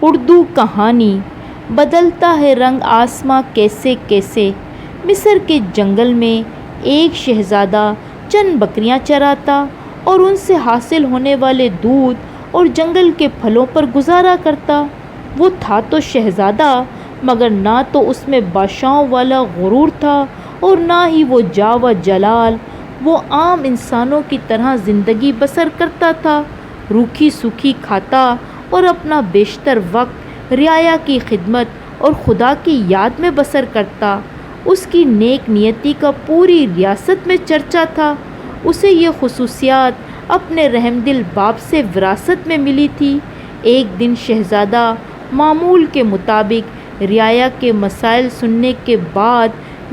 اردو کہانی، بدلتا ہے رنگ آسماں کیسے کیسے۔ مصر کے جنگل میں ایک شہزادہ چند بکریاں چراتا اور ان سے حاصل ہونے والے دودھ اور جنگل کے پھلوں پر گزارا کرتا۔ وہ تھا تو شہزادہ، مگر نہ تو اس میں بادشاہوں والا غرور تھا اور نہ ہی وہ جاہ و جلال۔ وہ عام انسانوں کی طرح زندگی بسر کرتا تھا، روکھی سوکھی کھاتا اور اپنا بیشتر وقت رعایا کی خدمت اور خدا کی یاد میں بسر کرتا۔ اس کی نیک نیتی کا پوری ریاست میں چرچا تھا۔ اسے یہ خصوصیات اپنے رحمدل باپ سے وراثت میں ملی تھی۔ ایک دن شہزادہ معمول کے مطابق رعایا کے مسائل سننے کے بعد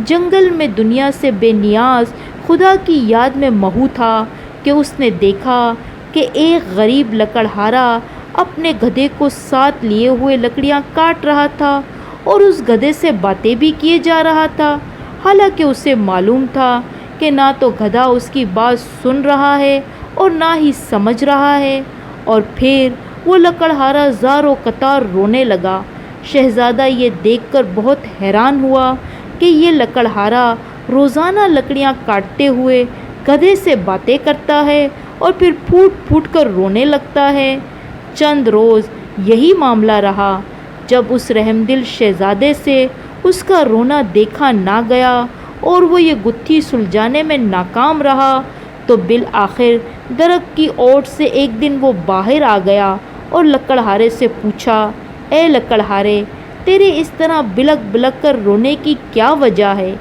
جنگل میں دنیا سے بے نیاز خدا کی یاد میں مہو تھا کہ اس نے دیکھا کہ ایک غریب لکڑہارا اپنے گدھے کو ساتھ لیے ہوئے لکڑیاں کاٹ رہا تھا اور اس گدھے سے باتیں بھی کیے جا رہا تھا، حالانکہ اسے معلوم تھا کہ نہ تو گدھا اس کی بات سن رہا ہے اور نہ ہی سمجھ رہا ہے۔ اور پھر وہ لکڑہارا زار و قطار رونے لگا۔ شہزادہ یہ دیکھ کر بہت حیران ہوا کہ یہ لکڑہارا روزانہ لکڑیاں کاٹتے ہوئے گدھے سے باتیں کرتا ہے اور پھر پھوٹ پھوٹ کر رونے لگتا ہے۔ چند روز یہی معاملہ رہا۔ جب اس رحمدل شہزادے سے اس کا رونا دیکھا نہ گیا اور وہ یہ گتھی سلجھانے میں ناکام رہا تو بالآخر درخت کی اوٹ سے ایک دن وہ باہر آ گیا اور لکڑہارے سے پوچھا، اے لکڑہارے، تیرے اس طرح بلک بلک کر رونے کی کیا وجہ ہے؟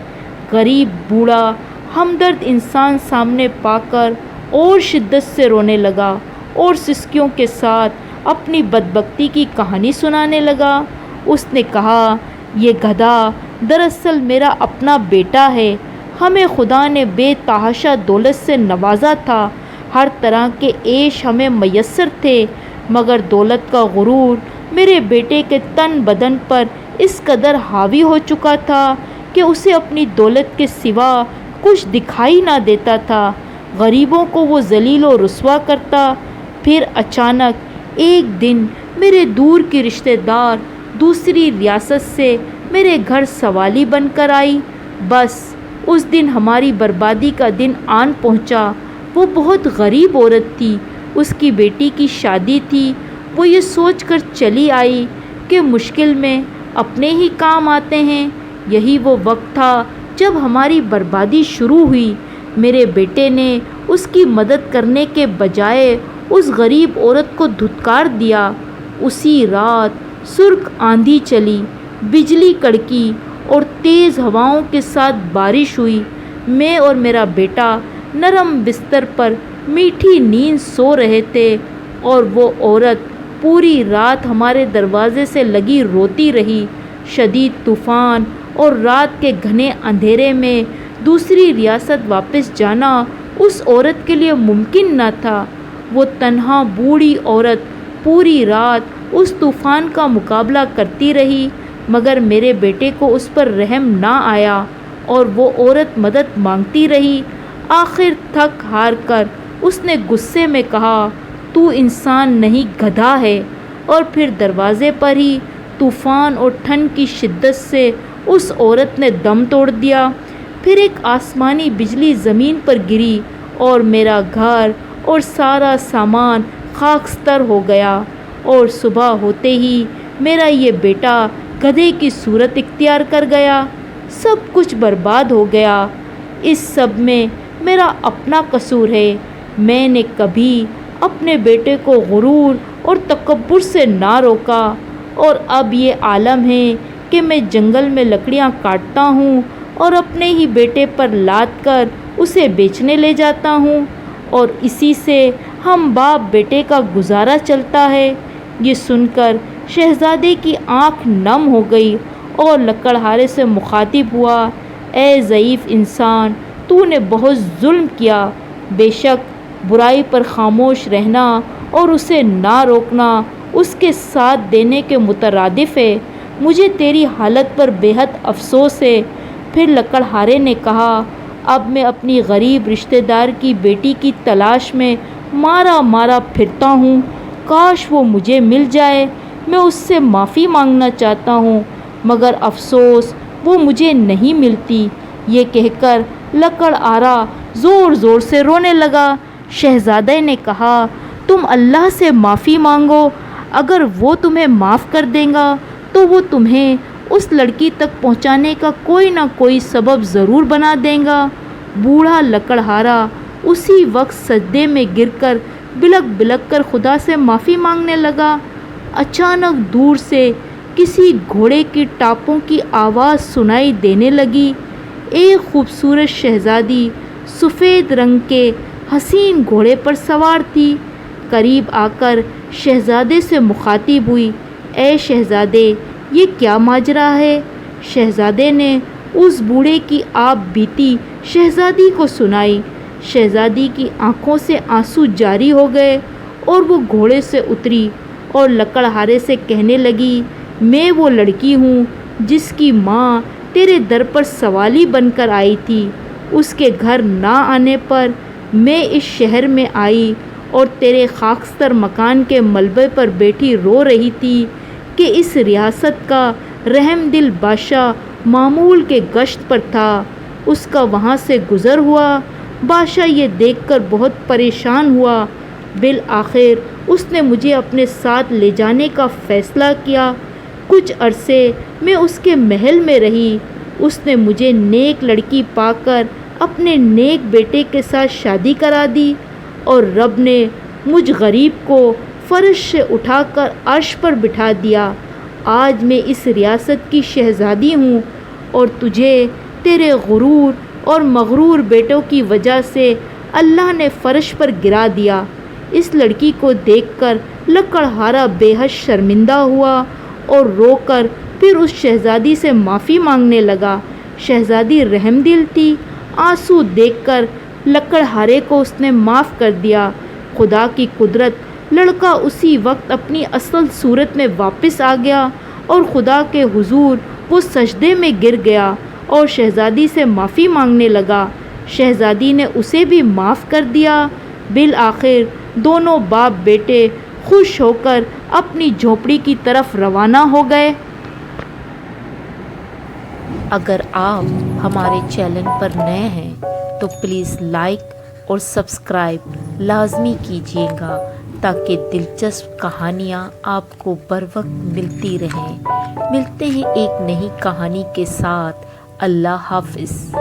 غریب بوڑھا ہمدرد انسان سامنے پا کر اور شدت سے رونے لگا اور سسکیوں کے ساتھ اپنی بدبختی کی کہانی سنانے لگا۔ اس نے کہا، یہ گدھا دراصل میرا اپنا بیٹا ہے۔ ہمیں خدا نے بے تحاشا دولت سے نوازا تھا، ہر طرح کے عیش ہمیں میسر تھے، مگر دولت کا غرور میرے بیٹے کے تن بدن پر اس قدر حاوی ہو چکا تھا کہ اسے اپنی دولت کے سوا کچھ دکھائی نہ دیتا تھا۔ غریبوں کو وہ ذلیل و رسوا کرتا۔ پھر اچانک ایک دن میرے دور کی رشتہ دار دوسری ریاست سے میرے گھر سوالی بن کر آئی۔ بس اس دن ہماری بربادی کا دن آن پہنچا۔ وہ بہت غریب عورت تھی، اس کی بیٹی کی شادی تھی۔ وہ یہ سوچ کر چلی آئی کہ مشکل میں اپنے ہی کام آتے ہیں۔ یہی وہ وقت تھا جب ہماری بربادی شروع ہوئی۔ میرے بیٹے نے اس کی مدد کرنے کے بجائے اس غریب عورت کو دھتکار دیا۔ اسی رات سرخ آندھی چلی، بجلی کڑکی اور تیز ہواؤں کے ساتھ بارش ہوئی۔ میں اور میرا بیٹا نرم بستر پر میٹھی نیند سو رہے تھے اور وہ عورت پوری رات ہمارے دروازے سے لگی روتی رہی۔ شدید طوفان اور رات کے گھنے اندھیرے میں دوسری ریاست واپس جانا اس عورت کے لیے ممکن نہ تھا۔ وہ تنہا بوڑھی عورت پوری رات اس طوفان کا مقابلہ کرتی رہی، مگر میرے بیٹے کو اس پر رحم نہ آیا اور وہ عورت مدد مانگتی رہی۔ آخر تھک ہار کر اس نے غصے میں کہا، تو انسان نہیں گدھا ہے، اور پھر دروازے پر ہی طوفان اور ٹھنڈ کی شدت سے اس عورت نے دم توڑ دیا۔ پھر ایک آسمانی بجلی زمین پر گری اور میرا گھر اور سارا سامان خاکستر ہو گیا، اور صبح ہوتے ہی میرا یہ بیٹا گدھے کی صورت اختیار کر گیا۔ سب کچھ برباد ہو گیا۔ اس سب میں میرا اپنا قصور ہے۔ میں نے کبھی اپنے بیٹے کو غرور اور تکبر سے نہ روکا، اور اب یہ عالم ہے کہ میں جنگل میں لکڑیاں کاٹتا ہوں اور اپنے ہی بیٹے پر لاد کر اسے بیچنے لے جاتا ہوں، اور اسی سے ہم باپ بیٹے کا گزارا چلتا ہے۔ یہ سن کر شہزادے کی آنکھ نم ہو گئی اور لکڑہارے سے مخاطب ہوا، اے ضعیف انسان، تو نے بہت ظلم کیا۔ بے شک برائی پر خاموش رہنا اور اسے نہ روکنا اس کے ساتھ دینے کے مترادف ہے۔ مجھے تیری حالت پر بے حد افسوس ہے۔ پھر لکڑہارے نے کہا، اب میں اپنی غریب رشتہ دار کی بیٹی کی تلاش میں مارا مارا پھرتا ہوں، کاش وہ مجھے مل جائے۔ میں اس سے معافی مانگنا چاہتا ہوں مگر افسوس وہ مجھے نہیں ملتی۔ یہ کہہ کر لکڑ آرا زور زور سے رونے لگا۔ شہزادے نے کہا تم اللہ سے معافی مانگو، اگر وہ تمہیں معاف کر دے گا تو وہ تمہیں اس لڑکی تک پہنچانے کا کوئی نہ کوئی سبب ضرور بنا دے گا۔ بوڑھا لکڑہارا اسی وقت سجدے میں گر کر بلک بلک کر خدا سے معافی مانگنے لگا۔ اچانک دور سے کسی گھوڑے کی ٹاپوں کی آواز سنائی دینے لگی۔ ایک خوبصورت شہزادی سفید رنگ کے حسین گھوڑے پر سوار تھی۔ قریب آ کر شہزادے سے مخاطب ہوئی، اے شہزادے یہ کیا ماجرا ہے؟ شہزادے نے اس بوڑھے کی آپ بیتی شہزادی کو سنائی۔ شہزادی کی آنکھوں سے آنسو جاری ہو گئے اور وہ گھوڑے سے اتری اور لکڑہارے سے کہنے لگی، میں وہ لڑکی ہوں جس کی ماں تیرے در پر سوالی بن کر آئی تھی۔ اس کے گھر نہ آنے پر میں اس شہر میں آئی اور تیرے خاکستر مکان کے ملبے پر بیٹھی رو رہی تھی کہ اس ریاست کا رحم دل بادشاہ معمول کے گشت پر تھا، اس کا وہاں سے گزر ہوا۔ بادشاہ یہ دیکھ کر بہت پریشان ہوا۔ بالآخر اس نے مجھے اپنے ساتھ لے جانے کا فیصلہ کیا۔ کچھ عرصے میں اس کے محل میں رہی۔ اس نے مجھے نیک لڑکی پا کر اپنے نیک بیٹے کے ساتھ شادی کرا دی اور رب نے مجھ غریب کو فرش سے اٹھا کر عرش پر بٹھا دیا۔ آج میں اس ریاست کی شہزادی ہوں اور تجھے تیرے غرور اور مغرور بیٹوں کی وجہ سے اللہ نے فرش پر گرا دیا۔ اس لڑکی کو دیکھ کر لکڑہارا بے حد شرمندہ ہوا اور رو کر پھر اس شہزادی سے معافی مانگنے لگا۔ شہزادی رحم دل تھی، آنسو دیکھ کر لکڑہارے کو اس نے معاف کر دیا۔ خدا کی قدرت، لڑکا اسی وقت اپنی اصل صورت میں واپس آ گیا اور خدا کے حضور وہ سجدے میں گر گیا اور شہزادی سے معافی مانگنے لگا۔ شہزادی نے اسے بھی معاف کر دیا۔ بالآخر دونوں باپ بیٹے خوش ہو کر اپنی جھونپڑی کی طرف روانہ ہو گئے۔ اگر آپ ہمارے چینل پر نئے ہیں تو پلیز لائک اور سبسکرائب لازمی کیجیے گا تاکہ دلچسپ کہانیاں آپ کو بر وقت ملتی رہیں۔ ملتے ہیں ایک نئی کہانی کے ساتھ۔ اللہ حافظ۔